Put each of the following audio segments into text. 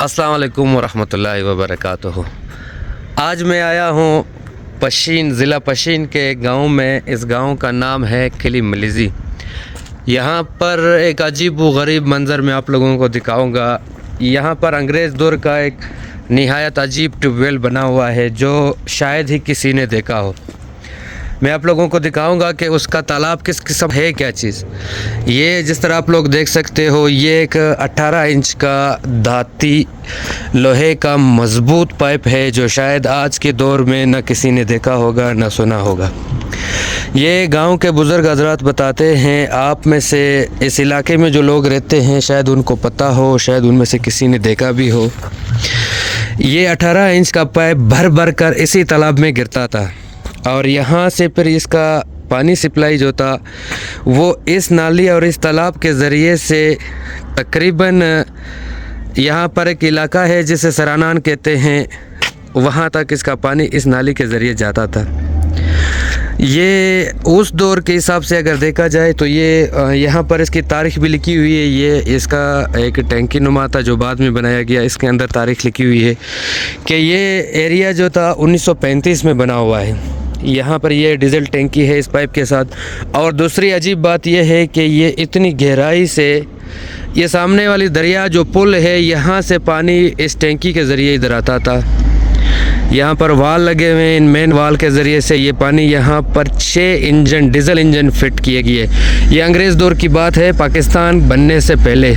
अस्सलाम वालेकुम वरहमतुल्लाहि वबरकातुहू। आज मैं आया हूँ पशीन, ज़िला पशीन के गांव में। इस गांव का नाम है किली मलीज़ी। यहाँ पर एक अजीब व गरीब मंज़र मैं आप लोगों को दिखाऊंगा। यहाँ पर अंग्रेज़ दौर का एक निहायत अजीब ट्यूबवेल बना हुआ है जो शायद ही किसी ने देखा हो। मैं आप लोगों को दिखाऊंगा कि उसका तालाब किस किस्म है, क्या चीज़। ये जिस तरह आप लोग देख सकते हो, ये एक 18 इंच का धाती लोहे का मज़बूत पाइप है जो शायद आज के दौर में न किसी ने देखा होगा न सुना होगा। ये गांव के बुज़ुर्ग हज़रात बताते हैं, आप में से इस इलाके में जो लोग रहते हैं शायद उनको पता हो, शायद उनमें से किसी ने देखा भी हो। ये 18 इंच का पाइप भर भर कर इसी तालाब में गिरता था और यहाँ से फिर इसका पानी सप्लाई जो था वो इस नाली और इस तालाब के ज़रिए से तकरीबन यहाँ पर एक इलाका है जिसे सरानान कहते हैं, वहाँ तक इसका पानी इस नाली के ज़रिए जाता था। ये उस दौर के हिसाब से अगर देखा जाए तो ये यहाँ पर इसकी तारीख़ भी लिखी हुई है। ये इसका एक टैंकी नुमा था जो बाद में बनाया गया, इसके अंदर तारीख़ लिखी हुई है कि ये एरिया जो था 1935 में बना हुआ है। यहाँ पर ये डीजल टैंकी है इस पाइप के साथ। और दूसरी अजीब बात यह है कि ये इतनी गहराई से, ये सामने वाली दरिया जो पुल है यहाँ से पानी इस टैंकी के ज़रिए इधर आता था। यहाँ पर वाल लगे हुए हैं, इन मेन वाल के ज़रिए से ये पानी यहाँ पर 6 इंजन डीजल इंजन फिट किए गए। ये अंग्रेज़ दौर की बात है, पाकिस्तान बनने से पहले।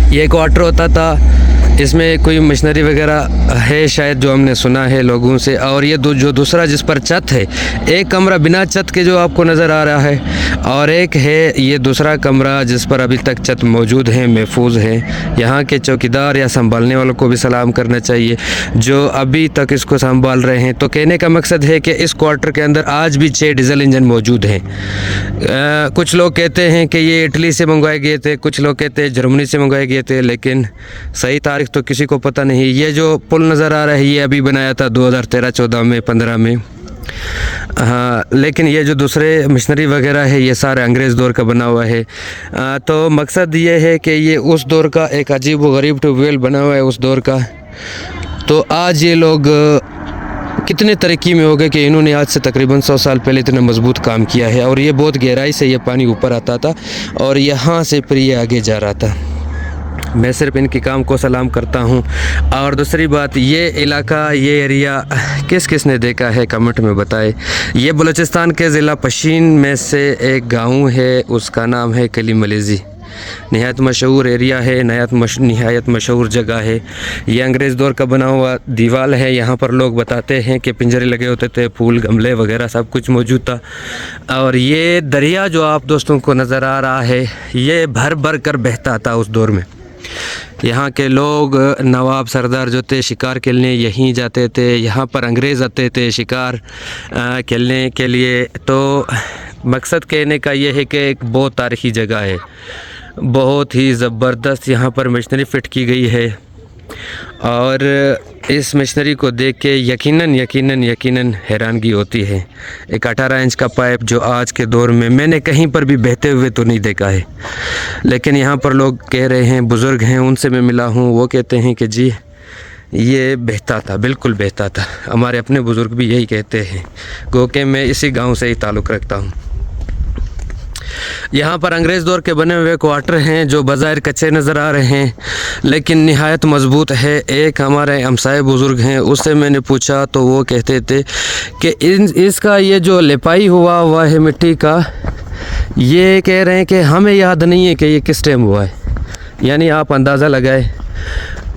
ये क्वार्टर होता था, इसमें कोई मशीनरी वगैरह है शायद जो हमने सुना है लोगों से। और ये जो दूसरा जिस पर छत है, एक कमरा बिना छत के जो आपको नज़र आ रहा है और एक है ये दूसरा कमरा जिस पर अभी तक छत मौजूद है, महफूज है। यहाँ के चौकीदार या संभालने वालों को भी सलाम करना चाहिए जो अभी तक इसको संभाल रहे हैं। तो कहने का मकसद है कि इस क्वार्टर के अंदर आज भी 6 डीजल इंजन मौजूद हैं। कुछ लोग कहते हैं कि ये इटली से मंगवाए गए थे, कुछ लोग कहते हैं जर्मनी से मंगवाए गए थे, लेकिन सही तारीख तो किसी को पता नहीं। ये जो पुल नज़र आ रहा है ये अभी बनाया था 2013-14 में, 15 में। हाँ, लेकिन ये जो दूसरे मशीनरी वगैरह है ये सारे अंग्रेज़ दौर का बना हुआ है। तो मकसद ये है कि ये उस दौर का एक अजीब व गरीब ट्यूबवेल बना हुआ है उस दौर का। तो आज ये लोग कितने तरक्की में हो गए कि इन्होंने आज से तकरीबन 100 साल पहले इतना मजबूत काम किया है। और ये बहुत गहराई से ये पानी ऊपर आता था और यहाँ से फिर ये आगे जा रहा था। मैं सिर्फ इनके काम को सलाम करता हूँ। और दूसरी बात, ये इलाका, ये एरिया किस किस ने देखा है कमेंट में बताए। ये बलूचिस्तान के ज़िला पशीन में से एक गांव है, उसका नाम है किली मलीज़ी। नहायत मशहूर एरिया है, नहायत मशहूर जगह है। ये अंग्रेज़ दौर का बना हुआ दीवार है। यहाँ पर लोग बताते हैं कि पिंजरे लगे होते थे, फूल गमले वगैरह सब कुछ मौजूद था। और ये दरिया जो आप दोस्तों को नज़र आ रहा है ये भर भर कर बहता था उस दौर में। यहाँ के लोग, नवाब सरदार जो थे, शिकार खेलने यहीं जाते थे। यहाँ पर अंग्रेज़ आते थे शिकार खेलने के लिए। तो मकसद कहने का ये है कि एक बहुत तारीख़ी जगह है, बहुत ही ज़बरदस्त यहाँ पर मशीनरी फ़िट की गई है। और इस मशीनरी को देख के यकीनन हैरानगी होती है। एक 18 इंच का पाइप जो आज के दौर में मैंने कहीं पर भी बहते हुए तो नहीं देखा है, लेकिन यहाँ पर लोग कह रहे हैं, बुज़ुर्ग हैं उनसे मैं मिला हूँ, वो कहते हैं कि जी ये बहता था, बिल्कुल बहता था। हमारे अपने बुज़ुर्ग भी यही कहते हैं, गो के मैं इसी गाँव से ही ताल्लुक़ रखता हूँ। यहाँ पर अंग्रेज़ दौर के बने हुए क्वार्टर हैं जो बाज़ाहिर कच्चे नज़र आ रहे हैं लेकिन निहायत मज़बूत है। एक हमारे हमसाए बुज़ुर्ग हैं, उससे मैंने पूछा तो वो कहते थे कि इसका ये जो लिपाई हुआ है मिट्टी का, ये कह रहे हैं कि हमें याद नहीं है कि ये किस टाइम हुआ है। यानी आप अंदाज़ा लगाए,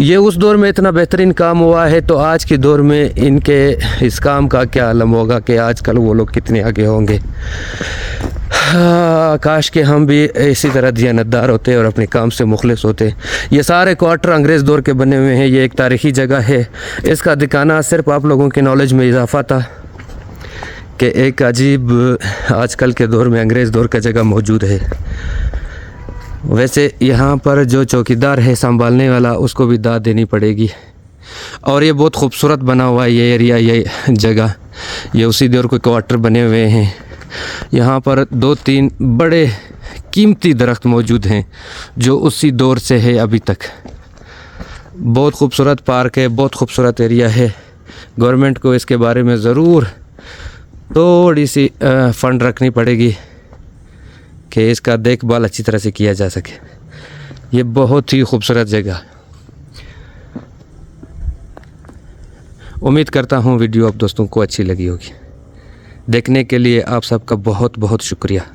ये उस दौर में इतना बेहतरीन काम हुआ है तो आज के दौर में इनके इस काम का क्या आलम होगा कि आजकल वो लोग कितने आगे होंगे। काश कि हम भी इसी तरह दियानतदार होते और अपने काम से मुखलिस होते। ये सारे क्वार्टर अंग्रेज़ दौर के बने हुए हैं। ये एक तारीख़ी जगह है, इसका दिखाना सिर्फ आप लोगों के नॉलेज में इजाफ़ा था कि एक अजीब आजकल के दौर में अंग्रेज़ दौर का जगह मौजूद है। वैसे यहाँ पर जो चौकीदार है संभालने वाला, उसको भी दाद देनी पड़ेगी। और ये बहुत खूबसूरत बना हुआ है ये एरिया, ये जगह, ये उसी दौर के क्वार्टर बने हुए हैं। यहाँ पर 2-3 बड़े कीमती दरख्त मौजूद हैं जो उसी दौर से है अभी तक। बहुत खूबसूरत पार्क है, बहुत खूबसूरत एरिया है। गवर्नमेंट को इसके बारे में ज़रूर थोड़ी सी फ़ंड रखनी पड़ेगी कि इसका देखभाल अच्छी तरह से किया जा सके। ये बहुत ही खूबसूरत जगह। उम्मीद करता हूँ वीडियो आप दोस्तों को अच्छी लगी होगी। देखने के लिए आप सबका बहुत बहुत शुक्रिया।